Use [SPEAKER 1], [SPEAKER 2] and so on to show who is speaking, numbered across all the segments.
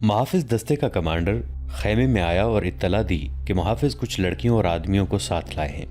[SPEAKER 1] محافظ دستے کا کمانڈر خیمے میں آیا اور اطلاع دی کہ محافظ کچھ لڑکیوں اور آدمیوں کو ساتھ لائے ہیں۔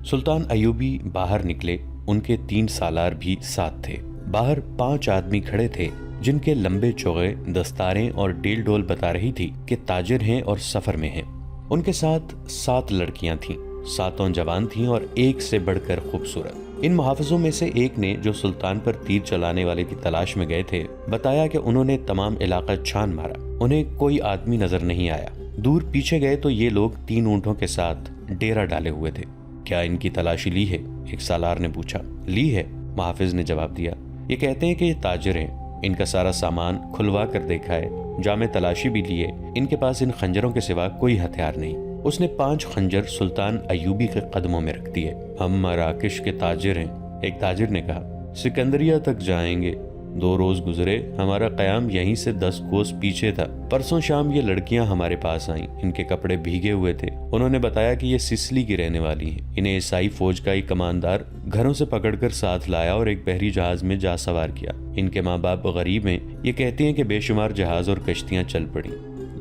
[SPEAKER 1] سلطان ایوبی باہر نکلے، ان کے 3 سالار بھی ساتھ تھے۔ باہر 5 آدمی کھڑے تھے جن کے لمبے چوغے، دستاریں اور ڈیل ڈول بتا رہی تھی کہ تاجر ہیں اور سفر میں ہیں۔ ان کے ساتھ 7 لڑکیاں تھیں، 7 جوان تھیں اور ایک سے بڑھ کر خوبصورت۔ ان محافظوں میں سے ایک نے، جو سلطان پر تیر چلانے والے کی تلاش میں گئے تھے، بتایا کہ انہوں نے تمام علاقہ چھان مارا، انہیں کوئی آدمی نظر نہیں آیا۔ دور پیچھے گئے تو یہ لوگ 3 اونٹوں کے ساتھ ڈیرا ڈالے ہوئے تھے۔ کیا ان کی تلاشی لی ہے؟ ایک سالار نے پوچھا۔ لی ہے، محافظ نے جواب دیا۔ یہ کہتے ہیں کہ یہ تاجر ہیں، ان کا سارا سامان کھلوا کر دیکھا ہے، جامع تلاشی بھی لیے، ان کے پاس ان خنجروں کے سوا کوئی ہتھیار نہیں۔ اس نے 5 خنجر سلطان ایوبی کے قدموں میں رکھ دیے۔ ہم مراکش کے تاجر ہیں، ایک تاجر نے کہا، سکندریہ تک جائیں گے۔ 2 روز گزرے، ہمارا قیام یہیں سے 10 کوس پیچھے تھا۔ پرسوں شام یہ لڑکیاں ہمارے پاس آئیں، ان کے کپڑے بھیگے ہوئے تھے۔ انہوں نے بتایا کہ یہ سسلی کی رہنے والی ہیں۔ انہیں عیسائی فوج کا ایک کماندار گھروں سے پکڑ کر ساتھ لایا اور ایک بحری جہاز میں جا سوار کیا۔ ان کے ماں باپ غریب ہیں۔ یہ کہتے ہیں کہ بے شمار جہاز اور کشتیاں چل پڑیں۔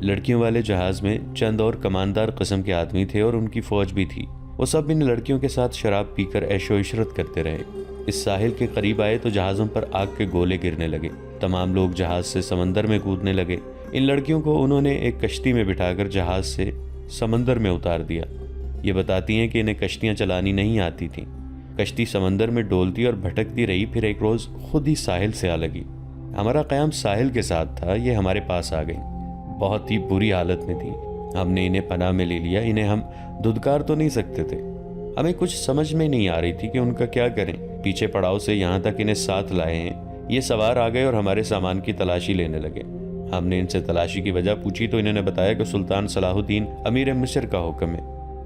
[SPEAKER 1] لڑکیوں والے جہاز میں چند اور کماندار قسم کے آدمی تھے اور ان کی فوج بھی تھی۔ وہ سب ان لڑکیوں کے ساتھ شراب پی کر عیش و عشرت کرتے رہے۔ اس ساحل کے قریب آئے تو جہازوں پر آگ کے گولے گرنے لگے۔ تمام لوگ جہاز سے سمندر میں کودنے لگے۔ ان لڑکیوں کو انہوں نے ایک کشتی میں بٹھا کر جہاز سے سمندر میں اتار دیا۔ یہ بتاتی ہیں کہ انہیں کشتیاں چلانی نہیں آتی تھیں۔ کشتی سمندر میں ڈولتی اور بھٹکتی رہی، پھر ایک روز خود ہی ساحل سے آ لگی۔ ہمارا قیام ساحل کے ساتھ تھا، یہ ہمارے پاس آ گئی۔ بہت ہی بری حالت میں تھی۔ ہم نے انہیں پناہ میں لے لیا۔ انہیں ہم دھدکار تو نہیں سکتے تھے۔ ہمیں کچھ سمجھ میں نہیں آ رہی تھی کہ ان کا کیا کریں۔ پیچھے پڑاؤ سے یہاں تک انہیں ساتھ لائے ہیں۔ یہ سوار آ گئے اور ہمارے سامان کی تلاشی لینے لگے۔ ہم نے ان سے تلاشی کی وجہ پوچھی تو انہوں نے بتایا کہ سلطان صلاح الدین امیر مصر کا حکم ہے۔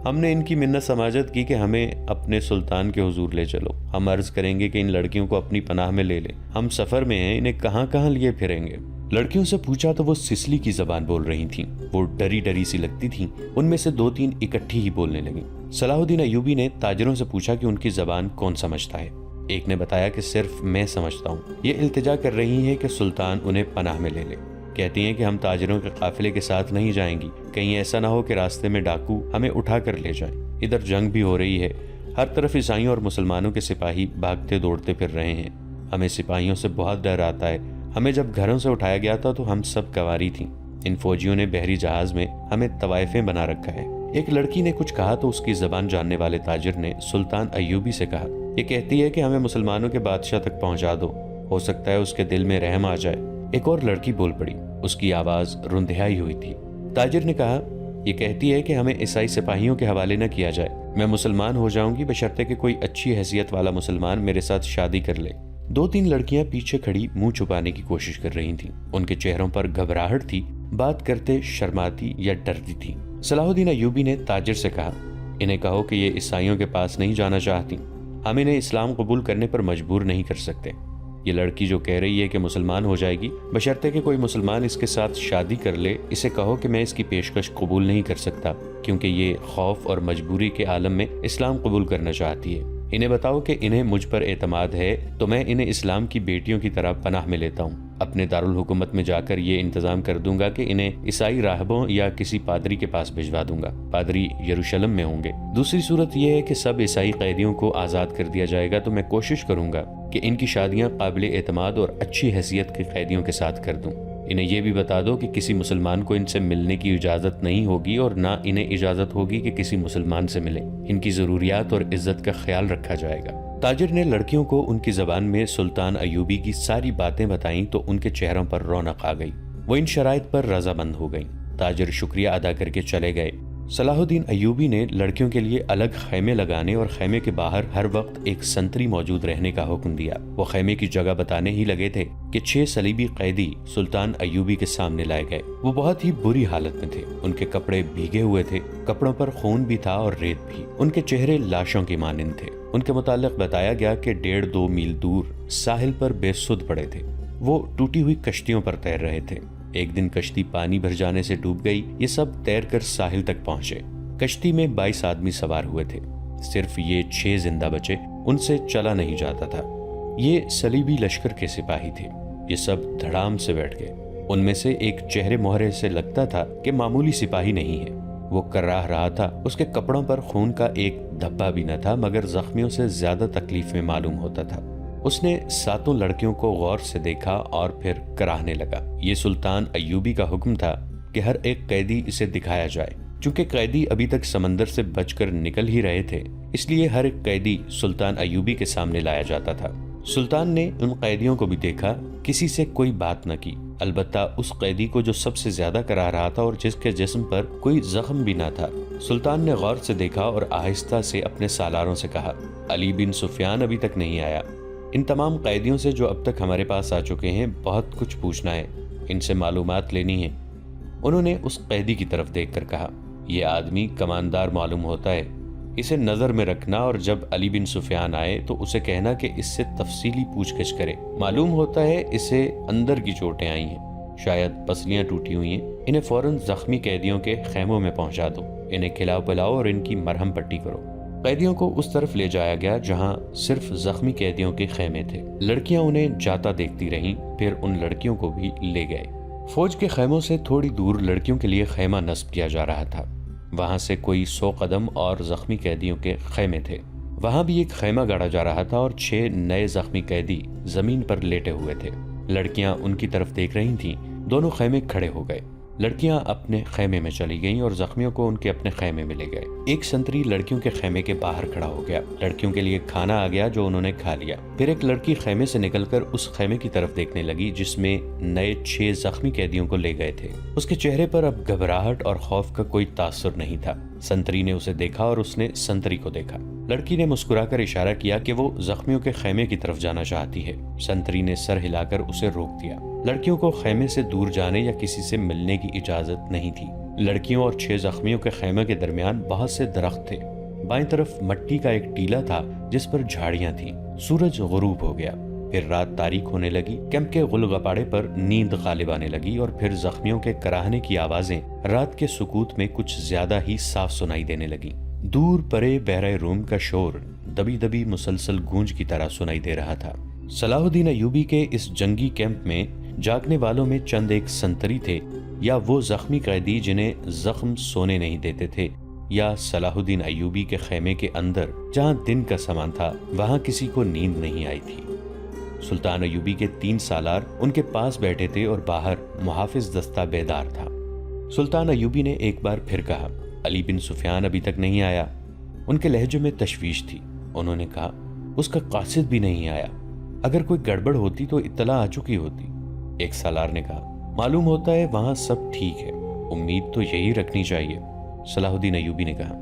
[SPEAKER 1] ہم نے ان کی منت سماجت کی کہ ہمیں اپنے سلطان کے حضور لے چلو۔ ہم عرض کریں گے کہ ان لڑکیوں کو اپنی پناہ میں لے لیں۔ ہم سفر میں ہیں، انہیں کہاں کہاں لیے پھریں گے۔ لڑکیوں سے پوچھا تو وہ سسلی کی زبان بول رہی تھیں۔ وہ ڈری ڈری سی لگتی تھیں۔ ان میں سے 2-3 اکٹھی ہی بولنے لگیں۔ صلاح الدین ایوبی نے تاجروں سے پوچھا کہ ان کی زبان کون سمجھتا ہے۔ ایک نے بتایا کہ صرف میں سمجھتا ہوں۔ یہ التجا کر رہی ہیں کہ سلطان انہیں پناہ میں لے لے۔ کہتی ہیں کہ ہم تاجروں کے قافلے کے ساتھ نہیں جائیں گی، کہیں ایسا نہ ہو کہ راستے میں ڈاکو ہمیں اٹھا کر لے جائیں۔ ادھر جنگ بھی ہو رہی ہے، ہر طرف عیسائیوں اور مسلمانوں کے سپاہی بھاگتے دوڑتے پھر رہے ہیں۔ ہمیں سپاہیوں سے بہت ڈر آتا ہے۔ ہمیں جب گھروں سے اٹھایا گیا تھا تو ہم سب کنواری تھیں۔ ان فوجیوں نے بحری جہاز میں ہمیں طوائفیں بنا رکھا ہے۔ ایک لڑکی نے کچھ کہا تو اس کی زبان جاننے والے تاجر نے سلطان ایوبی سے کہا، یہ کہتی ہے کہ ہمیں مسلمانوں کے بادشاہ تک پہنچا دو، ہو سکتا ہے اس کے دل میں رحم آ جائے۔ ایک اور لڑکی بول پڑی، اس کی آواز رندھائی ہوئی تھی۔ تاجر نے کہا، یہ کہتی ہے کہ ہمیں عیسائی سپاہیوں کے حوالے نہ کیا جائے۔ میں مسلمان ہو جاؤں گی بشرطے کہ کوئی اچھی حیثیت والا مسلمان میرے ساتھ شادی کر لے۔ 2-3 لڑکیاں پیچھے کھڑی منہ چھپانے کی کوشش کر رہی تھیں۔ ان کے چہروں پر گھبراہٹ تھی، بات کرتے شرماتی یا ڈرتی تھی۔ صلاح الدین ایوبی نے تاجر سے کہا، انہیں کہو کہ یہ عیسائیوں کے پاس نہیں جانا چاہتی، ہم انہیں اسلام قبول کرنے پر مجبور نہیں کر سکتے۔ یہ لڑکی جو کہہ رہی ہے کہ مسلمان ہو جائے گی بشرطے کہ کوئی مسلمان اس کے ساتھ شادی کر لے، اسے کہو کہ میں اس کی پیشکش قبول نہیں کر سکتا، کیونکہ یہ خوف اور مجبوری کے عالم میں اسلام قبول کرنا چاہتی ہے۔ انہیں بتاؤ کہ انہیں مجھ پر اعتماد ہے تو میں انہیں اسلام کی بیٹیوں کی طرح پناہ میں لیتا ہوں۔ اپنے دارالحکومت میں جا کر یہ انتظام کر دوں گا کہ انہیں عیسائی راہبوں یا کسی پادری کے پاس بھجوا دوں گا۔ پادری یروشلم میں ہوں گے۔ دوسری صورت یہ ہے کہ سب عیسائی قیدیوں کو آزاد کر دیا جائے گا تو میں کوشش کروں گا کہ ان کی شادیاں قابل اعتماد اور اچھی حیثیت کے قیدیوں کے ساتھ کر دوں۔ انہیں یہ بھی بتا دو کہ کسی مسلمان کو ان سے ملنے کی اجازت نہیں ہوگی اور نہ انہیں اجازت ہوگی کہ کسی مسلمان سے ملیں۔ ان کی ضروریات اور عزت کا خیال رکھا جائے گا۔ تاجر نے لڑکیوں کو ان کی زبان میں سلطان ایوبی کی ساری باتیں بتائیں تو ان کے چہروں پر رونق آ گئی۔ وہ ان شرائط پر رضامند ہو گئیں۔ تاجر شکریہ ادا کر کے چلے گئے۔ صلاح الدین ایوبی نے لڑکیوں کے لیے الگ خیمے لگانے اور خیمے کے باہر ہر وقت ایک سنتری موجود رہنے کا حکم دیا۔ وہ خیمے کی جگہ بتانے ہی لگے تھے کہ 6 صلیبی قیدی سلطان ایوبی کے سامنے لائے گئے۔ وہ بہت ہی بری حالت میں تھے۔ ان کے کپڑے بھیگے ہوئے تھے، کپڑوں پر خون بھی تھا اور ریت بھی۔ ان کے چہرے لاشوں کی مانند تھے۔ ان کے متعلق بتایا گیا کہ 1.5-2 میل دور ساحل پر بے سدھ پڑے تھے۔ وہ ٹوٹی ہوئی کشتیوں پر تیر رہے تھے۔ ایک دن کشتی پانی بھر جانے سے ڈوب گئی۔ یہ سب تیر کر ساحل تک پہنچے۔ کشتی میں 22 آدمی سوار ہوئے تھے، صرف یہ 6 زندہ بچے، ان سے چلا نہیں جاتا تھا۔ یہ صلیبی لشکر کے سپاہی تھے۔ یہ سب دھڑام سے بیٹھ گئے۔ ان میں سے ایک چہرے مہرے سے لگتا تھا کہ معمولی سپاہی نہیں ہے۔ وہ کراہ رہا تھا، اس کے کپڑوں پر خون کا ایک دھبا بھی نہ تھا، مگر زخمیوں سے زیادہ تکلیف میں معلوم ہوتا تھا۔ اس نے 7 لڑکیوں کو غور سے دیکھا اور پھر کراہنے لگا۔ یہ سلطان ایوبی کا حکم تھا کہ ہر ایک قیدی اسے دکھایا جائے۔ چونکہ قیدی ابھی تک سمندر سے بچ کر نکل ہی رہے تھے، اس لیے ہر ایک قیدی سلطان ایوبی کے سامنے لایا جاتا تھا۔ سلطان نے ان قیدیوں کو بھی دیکھا، کسی سے کوئی بات نہ کی، البتہ اس قیدی کو جو سب سے زیادہ کرا رہا تھا اور جس کے جسم پر کوئی زخم بھی نہ تھا۔ سلطان نے غور سے دیکھا اور آہستہ سے اپنے سالاروں سے کہا، علی بن سفیان ابھی تک نہیں آیا۔ ان تمام قیدیوں سے جو اب تک ہمارے پاس آ چکے ہیں بہت کچھ پوچھنا ہے، ان سے معلومات لینی ہے۔ انہوں نے اس قیدی کی طرف دیکھ کر کہا، یہ آدمی کماندار معلوم ہوتا ہے، اسے نظر میں رکھنا اور جب علی بن سفیان آئے تو اسے کہنا کہ اس سے تفصیلی پوچھ گچھ کرے۔ معلوم ہوتا ہے اسے اندر کی چوٹیں آئی ہیں، شاید پسلیاں ٹوٹی ہوئی ہیں۔ انہیں فوراً زخمی قیدیوں کے خیموں میں پہنچا دو، انہیں کھلاؤ پلاؤ اور ان کی مرہم پٹی کرو۔ قیدیوں کو اس طرف لے جایا گیا جہاں صرف زخمی قیدیوں کے خیمے تھے۔ لڑکیاں انہیں جاتا دیکھتی رہیں، پھر ان لڑکیوں کو بھی لے گئے۔ فوج کے خیموں سے تھوڑی دور لڑکیوں کے لیے خیمہ نصب کیا جا رہا تھا، وہاں سے کوئی 100 قدم اور زخمی قیدیوں کے خیمے تھے۔ وہاں بھی ایک خیمہ گاڑا جا رہا تھا اور 6 نئے زخمی قیدی زمین پر لیٹے ہوئے تھے۔ لڑکیاں ان کی طرف دیکھ رہی تھیں۔ دونوں خیمے کھڑے ہو گئے، لڑکیاں اپنے خیمے میں چلی گئیں اور زخمیوں کو ان کے اپنے خیمے میں لے گئے۔ ایک سنتری لڑکیوں کے خیمے کے باہر کھڑا ہو گیا، لڑکیوں کے لیے کھانا آ گیا جو انہوں نے کھا لیا۔ پھر ایک لڑکی خیمے سے نکل کر اس خیمے کی طرف دیکھنے لگی جس میں نئے 6 زخمی قیدیوں کو لے گئے تھے۔ اس کے چہرے پر اب گھبراہٹ اور خوف کا کوئی تاثر نہیں تھا۔ سنتری نے اسے دیکھا اور اس نے سنتری کو دیکھا۔ لڑکی نے مسکرا کر اشارہ کیا کہ وہ زخمیوں کے خیمے کی طرف جانا چاہتی ہے۔ سنتری نے سر ہلا کر اسے روک دیا۔ لڑکیوں کو خیمے سے دور جانے یا کسی سے ملنے کی اجازت نہیں تھی۔ لڑکیوں اور 6 زخمیوں کے خیمے کے درمیان بہت سے درخت تھے۔ بائیں طرف مٹی کا ایک ٹیلا تھا جس پر جھاڑیاں تھیں۔ سورج غروب ہو گیا، پھر رات تاریک ہونے لگی۔ کیمپ کے غلغپاڑے پر نیند غالب آنے لگی اور پھر زخمیوں کے کراہنے کی آوازیں رات کے سکوت میں کچھ زیادہ ہی صاف سنائی دینے لگیں۔ دور پرے بحر روم کا شور دبی دبی مسلسل گونج کی طرح سنائی دے رہا تھا۔ صلاح الدین ایوبی کے اس جنگی کیمپ میں جاگنے والوں میں چند ایک سنتری تھے، یا وہ زخمی قیدی جنہیں زخم سونے نہیں دیتے تھے، یا صلاح الدین ایوبی کے خیمے کے اندر جہاں دن کا سامان تھا وہاں کسی کو نیند نہیں آئی تھی۔ سلطان ایوبی کے 3 سالار ان کے پاس بیٹھے تھے اور باہر محافظ دستہ بیدار تھا۔ سلطان ایوبی نے ایک بار پھر کہا، علی بن سفیان ابھی تک نہیں آیا۔ ان کے لہجے میں تشویش تھی۔ انہوں نے کہا، اس کا قاصد بھی نہیں آیا، اگر کوئی گڑبڑ ہوتی تو اطلاع آ چکی ہوتی۔ ایک سالار نے کہا، معلوم ہوتا ہے وہاں سب ٹھیک ہے، امید تو یہی رکھنی چاہیے۔ صلاح الدین ایوبی نے کہا،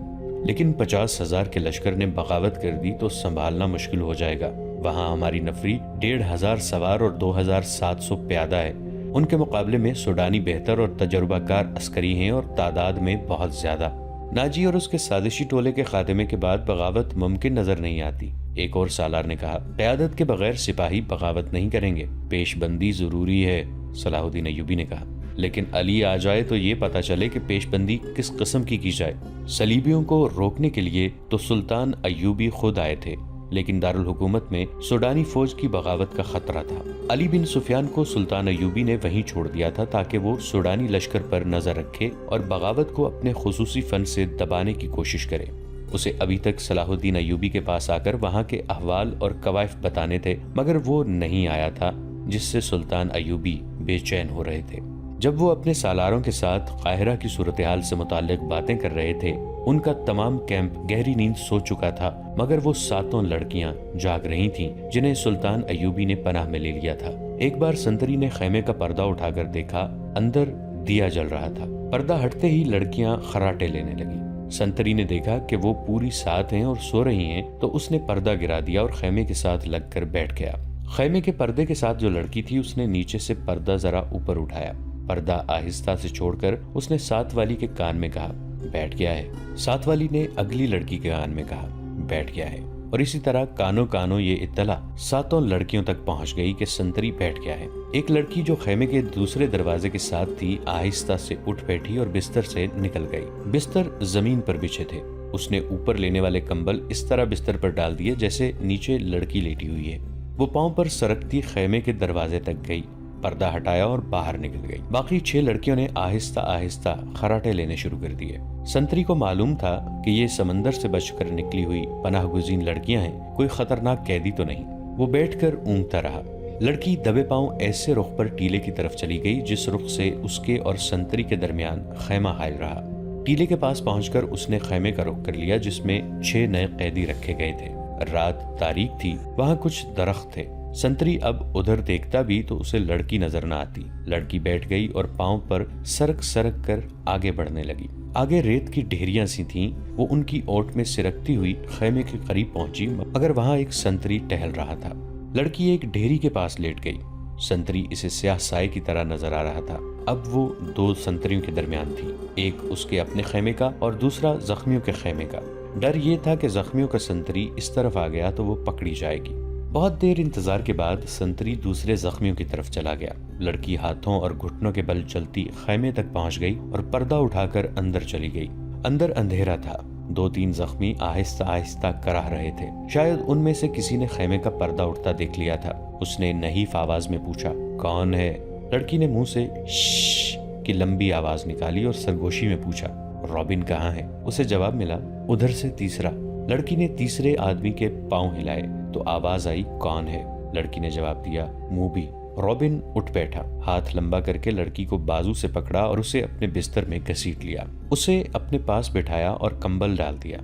[SPEAKER 1] لیکن 50,000 کے لشکر نے بغاوت کر دی تو سنبھالنا مشکل ہو جائے گا۔ وہاں ہماری نفری 1,500 سوار اور 2,700 پیادہ ہے۔ ان کے مقابلے میں سوڈانی بہتر اور تجربہ کار عسکری ہیں اور تعداد میں بہت زیادہ۔ ناجی اور اس کے سازشی ٹولے کے خاتمے کے بعد بغاوت ممکن نظر نہیں آتی۔ ایک اور سالار نے کہا، قیادت کے بغیر سپاہی بغاوت نہیں کریں گے، پیش بندی ضروری ہے۔ صلاح الدین ایوبی نے کہا، لیکن علی آ جائے تو یہ پتہ چلے کہ پیش بندی کس قسم کی جائے۔ صلیبیوں کو روکنے کے لیے تو سلطان ایوبی خود آئے تھے، لیکن دارالحکومت میں سوڈانی فوج کی بغاوت کا خطرہ تھا۔ علی بن سفیان کو سلطان ایوبی نے وہیں چھوڑ دیا تھا تاکہ وہ سوڈانی لشکر پر نظر رکھے اور بغاوت کو اپنے خصوصی فن سے دبانے کی کوشش کرے۔ اسے ابھی تک صلاح الدین ایوبی کے پاس آ کر وہاں کے احوال اور کوائف بتانے تھے، مگر وہ نہیں آیا تھا، جس سے سلطان ایوبی بے چین ہو رہے تھے۔ جب وہ اپنے سالاروں کے ساتھ قاہرہ کی صورتحال سے متعلق باتیں کر رہے تھے، ان کا تمام کیمپ گہری نیند سو چکا تھا، مگر وہ 7 لڑکیاں جاگ رہی تھیں جنہیں سلطان ایوبی نے پناہ میں لے لیا تھا۔ ایک بار سنتری نے خیمے کا پردہ اٹھا کر دیکھا، اندر دیا جل رہا تھا۔ پردہ ہٹتے ہی لڑکیاں خراٹے لینے لگیں۔ سنتری نے دیکھا کہ وہ پوری ساتھ ہیں اور سو رہی ہیں تو اس نے پردہ گرا دیا اور خیمے کے ساتھ لگ کر بیٹھ گیا۔ خیمے کے پردے کے ساتھ جو لڑکی تھی اس نے نیچے سے پردہ ذرا اوپر اٹھایا، پردہ آہستہ سے چھوڑ کر اس نے ساتھ والی کے کان میں کہا، بیٹھ گیا ہے۔ ساتھ والی نے اگلی لڑکی کے کان میں کہا، بیٹھ گیا ہے، اور اسی طرح کانوں یہ اطلاع 7 لڑکیوں تک پہنچ گئی کہ سنتری بیٹھ گیا ہے۔ ایک لڑکی جو خیمے کے دوسرے دروازے کے ساتھ تھی آہستہ سے اٹھ بیٹھی اور بستر سے نکل گئی۔ بستر زمین پر بچھے تھے۔ اس نے اوپر لینے والے کمبل اس طرح بستر پر ڈال دیے جیسے نیچے لڑکی لیٹی ہوئی ہے۔ وہ پاؤں پر سرکتی خیمے کے دروازے تک گئی۔ پردہ ہٹایا اور باہر نکل گئی۔ باقی 6 لڑکیوں نے آہستہ آہستہ خراٹے لینے شروع کر دیے۔ سنتری کو معلوم تھا کہ یہ سمندر سے بچ کر نکلی ہوئی پناہ گزین لڑکیاں ہیں، کوئی خطرناک قیدی تو نہیں۔ وہ بیٹھ کر اونگتا رہا۔ لڑکی دبے پاؤں ایسے رخ پر ٹیلے کی طرف چلی گئی جس رخ سے اس کے اور سنتری کے درمیان خیمہ حائل رہا۔ ٹیلے کے پاس پہنچ کر اس نے خیمے کا رخ کر لیا جس میں 6 نئے قیدی رکھے گئے تھے۔ رات تاریک تھی، وہاں کچھ درخت تھے۔ سنتری اب ادھر دیکھتا بھی تو اسے لڑکی نظر نہ آتی۔ لڑکی بیٹھ گئی اور پاؤں پر سرک سرک کر آگے بڑھنے لگی۔ آگے ریت کی ڈھیریاں سی تھیں، وہ ان کی اوٹ میں سرکتی ہوئی خیمے کے قریب پہنچی، مگر وہاں ایک سنتری ٹہل رہا تھا۔ لڑکی ایک ڈھیری کے پاس لیٹ گئی۔ سنتری اسے سیاہ سائے کی طرح نظر آ رہا تھا۔ اب وہ 2 سنتریوں کے درمیان تھی، ایک اس کے اپنے خیمے کا اور دوسرا زخمیوں کے خیمے کا۔ ڈر یہ تھا کہ زخمیوں کا سنتری اس طرف آ گیا تو وہ پکڑی جائے گی۔ بہت دیر انتظار کے بعد سنتری دوسرے زخمیوں کی طرف چلا گیا۔ لڑکی ہاتھوں اور گھٹنوں کے بل چلتی خیمے تک پہنچ گئی اور پردہ اٹھا کر اندر چلی گئی۔ اندر اندھیرا تھا، 2-3 زخمی آہستہ آہستہ کراہ رہے تھے۔ شاید ان میں سے کسی نے خیمے کا پردہ اٹھتا دیکھ لیا تھا۔ اس نے نحیف آواز میں پوچھا، کون ہے؟ لڑکی نے منہ سے شش کی لمبی آواز نکالی اور سرگوشی میں پوچھا، رابن کہاں ہے؟ اسے جواب ملا، ادھر سے تیسرا۔ لڑکی نے تیسرے آدمی کے پاؤں ہلائے تو آواز آئی، کون ہے؟ لڑکی نے جواب دیا، موبی۔ رابن اٹھ بیٹھا، ہاتھ لمبا کر کے لڑکی کو بازو سے پکڑا اور اسے اپنے بستر میں گھسیٹ لیا۔ اسے اپنے پاس بٹھایا اور کمبل ڈال دیا۔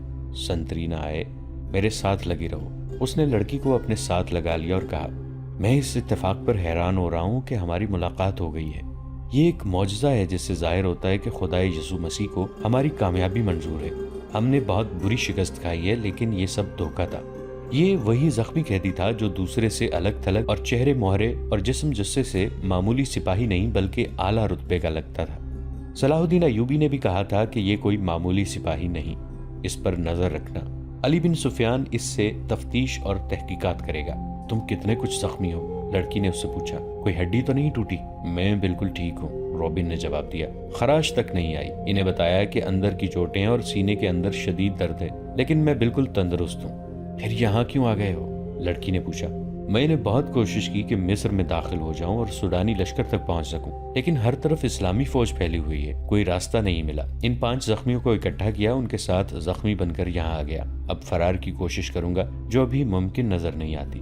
[SPEAKER 1] سنتری نہ آئے، میرے ساتھ لگی رہو۔ اس نے لڑکی کو اپنے ساتھ لگا لیا اور کہا، میں اس اتفاق پر حیران ہو رہا ہوں کہ ہماری ملاقات ہو گئی ہے۔ یہ ایک معجزہ ہے جس سے ظاہر ہوتا ہے کہ خدا یسوع مسیح کو ہماری کامیابی منظور ہے۔ ہم نے بہت بری شکست کھائی ہے لیکن یہ سب دھوکہ تھا۔ یہ وہی زخمی قیدی تھا جو دوسرے سے الگ تھلگ اور چہرے مہرے اور جسم جثے سے معمولی سپاہی نہیں بلکہ اعلیٰ رتبے کا لگتا تھا۔ صلاح الدین ایوبی نے بھی کہا تھا کہ یہ کوئی معمولی سپاہی نہیں، اس پر نظر رکھنا۔ علی بن سفیان اس سے تفتیش اور تحقیقات کرے گا۔ تم کتنے کچھ زخمی ہو؟ لڑکی نے اس سے پوچھا، کوئی ہڈی تو نہیں ٹوٹی؟ میں بالکل ٹھیک ہوں، رابن نے جواب دیا، خراش تک نہیں آئی۔ انہیں بتایا کہ اندر کی چوٹیں اور سینے کے اندر شدید درد ہے، لیکن میں بالکل تندرست ہوں۔ پھر یہاں کیوں آ گئے ہو؟ لڑکی نے پوچھا۔ میں نے بہت کوشش کی کہ مصر میں داخل ہو جاؤں اور سوڈانی لشکر تک پہنچ سکوں، لیکن ہر طرف اسلامی فوج پھیلی ہوئی ہے، کوئی راستہ نہیں ملا۔ ان 5 زخمیوں کو اکٹھا کیا، ان کے ساتھ زخمی بن کر یہاں آ گیا۔ اب فرار کی کوشش کروں گا جو ابھی ممکن نظر نہیں آتی۔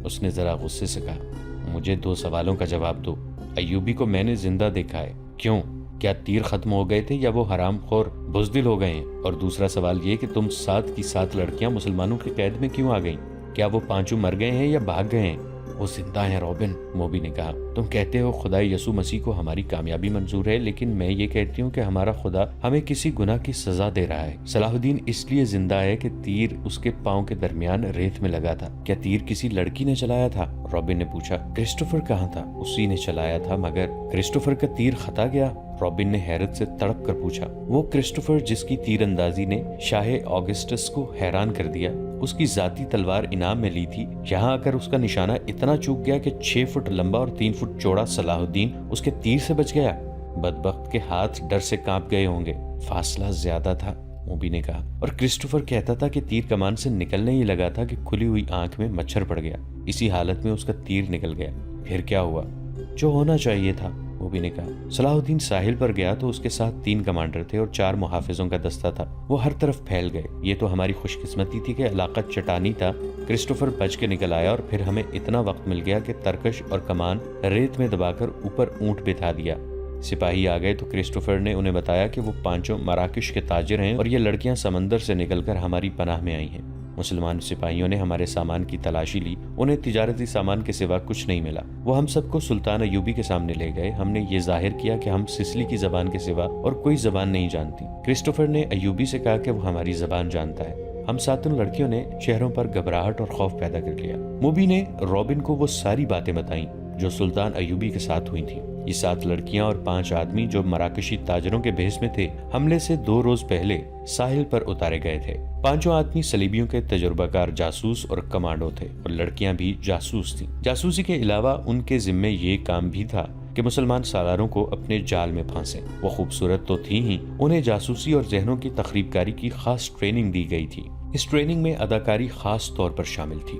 [SPEAKER 1] اس نے ذرا غصے سے کہا، مجھے 2 سوالوں کا جواب دو۔ ایوبی کو میں نے زندہ دیکھا ہے، کیوں؟ کیا تیر ختم ہو گئے تھے یا وہ حرام خور بزدل ہو گئے ہیں؟ اور دوسرا سوال یہ کہ تم 7 کی 7 لڑکیاں مسلمانوں کی قید میں کیوں آ گئیں؟ کیا وہ 5 مر گئے ہیں یا بھاگ گئے ہیں؟ وہ زندہ ہیں رابن، موبی نے کہا۔ تم کہتے ہو خدا یسوع مسیح کو ہماری کامیابی منظور ہے، لیکن میں یہ کہتی ہوں کہ ہمارا خدا ہمیں کسی گناہ کی سزا دے رہا ہے۔ صلاح الدین اس لیے زندہ ہے کہ تیر اس کے پاؤں کے درمیان ریت میں لگا تھا۔ کیا تیر کسی لڑکی نے چلایا تھا؟ رابن نے پوچھا۔ کرسٹوفر کہاں تھا؟ اسی نے چلایا تھا، مگر کرسٹوفر کا تیر خطا گیا؟ رابن نے حیرت سے تڑپ کر پوچھا۔ وہ کرسٹوفر جس کی تیر اندازی نے شاہ آگسٹس کو حیران کر دیا، اس کی ذاتی تلوار انعام میں لی تھی، یہاں آ کر اس کا نشانہ اتنا چوک گیا کہ 6 فٹ لمبا اور 3 فٹ چوڑا صلاح الدین اس کے تیر سے بچ گیا۔ بدبخت کے ہاتھ ڈر سے کانپ گئے ہوں گے، فاصلہ زیادہ تھا، موبی نے کہا۔ اور کرسٹوفر کہتا تھا کہ تیر کمان سے نکلنے ہی لگا تھا کہ کھلی ہوئی آنکھ میں مچھر پڑ گیا، اسی حالت میں اس کا تیر نکل گیا۔ پھر کیا ہوا؟ جو ہونا چاہیے تھا، موبی نے کہا۔ صلاح الدین ساحل پر گیا تو اس کے ساتھ 3 کمانڈر تھے اور 4 محافظوں کا دستہ تھا۔ وہ ہر طرف پھیل گئے۔ یہ تو ہماری خوش قسمتی تھی کہ علاقہ چٹانی تھا۔ کرسٹوفر بچ کے نکل آیا اور پھر ہمیں اتنا وقت مل گیا کہ ترکش اور کمان ریت میں دبا کر اوپر اونٹ بٹھا دیا۔ سپاہی آ گئے تو کرسٹوفر نے انہیں بتایا کہ وہ 5 مراکش کے تاجر ہیں اور یہ لڑکیاں سمندر سے نکل کر ہماری پناہ میں آئی ہیں۔ مسلمان سپاہیوں نے ہمارے سامان کی تلاشی لی، انہیں تجارتی سامان کے سوا کچھ نہیں ملا۔ وہ ہم سب کو سلطان ایوبی کے سامنے لے گئے۔ ہم نے یہ ظاہر کیا کہ ہم سسلی کی زبان کے سوا اور کوئی زبان نہیں جانتی۔ کرسٹوفر نے ایوبی سے کہا کہ وہ ہماری زبان جانتا ہے۔ ہم 7 لڑکیوں نے چہروں پر گھبراہٹ اور خوف پیدا کر لیا۔ موبی نے رابن کو وہ ساری باتیں بتائیں جو سلطان ایوبی کے ساتھ ہوئی تھیں۔ یہ 7 لڑکیاں اور 5 آدمی جو مراکشی تاجروں کے بھیس میں تھے، حملے سے 2 روز پہلے ساحل پر اتارے گئے تھے۔ 5 آدمی صلیبیوں کے تجربہ کار جاسوس اور کمانڈو تھے اور لڑکیاں بھی جاسوس تھیں۔ جاسوسی کے علاوہ ان کے ذمے یہ کام بھی تھا کہ مسلمان سالاروں کو اپنے جال میں پھانسیں۔ وہ خوبصورت تو تھیں ہی، انہیں جاسوسی اور ذہنوں کی تخریب کاری کی خاص ٹریننگ دی گئی تھی۔ اس ٹریننگ میں اداکاری خاص طور پر شامل تھی۔